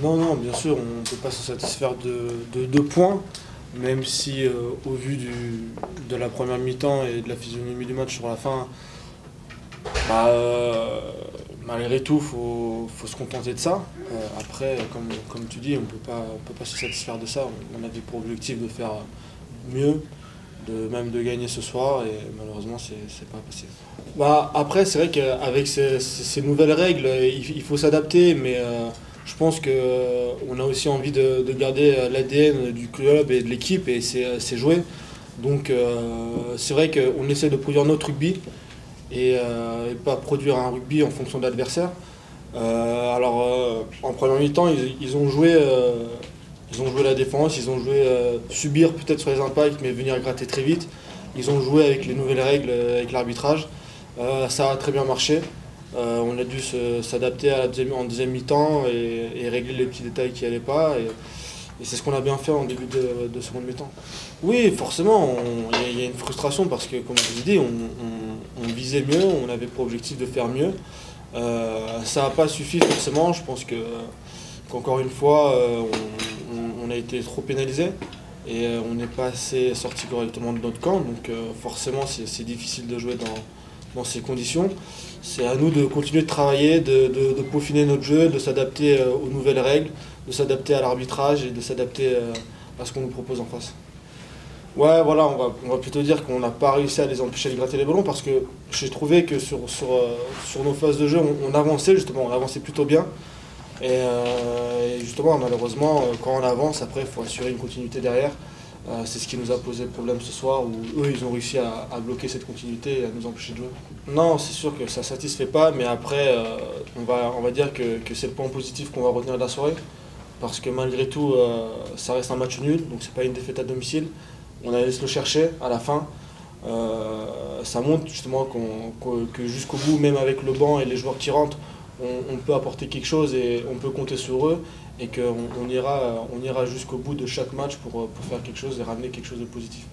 Non, non, bien sûr, on ne peut pas se satisfaire de 2 points, même si au vu de la première mi-temps et de la physionomie du match sur la fin, bah, malgré tout, faut se contenter de ça. Après, comme tu dis, on peut pas se satisfaire de ça. On avait pour objectif de faire mieux, même de gagner ce soir, et malheureusement, c'est pas passé. Bah, après, c'est vrai qu'avec ces nouvelles règles, il faut s'adapter, mais je pense qu'on a aussi envie de garder l'ADN du club et de l'équipe, et c'est jouer. Donc, c'est vrai qu'on essaie de produire notre rugby et pas produire un rugby en fonction de l'adversaire. En première mi-temps, ils ont joué la défense, ils ont joué subir peut-être sur les impacts, mais venir gratter très vite. Ils ont joué avec les nouvelles règles, avec l'arbitrage. Ça a très bien marché. On a dû s'adapter en deuxième mi-temps et régler les petits détails qui n'allaient pas. Et c'est ce qu'on a bien fait en début de seconde mi-temps. Oui, forcément, il y a une frustration parce que, comme je vous ai dit, on visait mieux, on avait pour objectif de faire mieux. Ça n'a pas suffi forcément, je pense qu'encore une fois, on a été trop pénalisé et on n'est pas assez sorti correctement de notre camp. Donc forcément, c'est difficile de jouer dans ces conditions. C'est à nous de continuer de travailler, de peaufiner notre jeu, de s'adapter aux nouvelles règles, de s'adapter à l'arbitrage et de s'adapter à ce qu'on nous propose en face. Ouais, voilà, on va plutôt dire qu'on n'a pas réussi à les empêcher de gratter les ballons parce que j'ai trouvé que sur nos phases de jeu, on avançait justement, on avançait plutôt bien. Et justement, malheureusement, quand on avance, après, il faut assurer une continuité derrière. C'est ce qui nous a posé problème ce soir, où eux, ils ont réussi à bloquer cette continuité et à nous empêcher de jouer. Non, c'est sûr que ça ne satisfait pas, mais après, on va dire que c'est le point positif qu'on va retenir de la soirée. Parce que malgré tout, ça reste un match nul, donc c'est pas une défaite à domicile. On allait se le chercher à la fin. Ça montre justement que jusqu'au bout, même avec le banc et les joueurs qui rentrent, on peut apporter quelque chose et on peut compter sur eux et qu'on ira jusqu'au bout de chaque match pour faire quelque chose et ramener quelque chose de positif.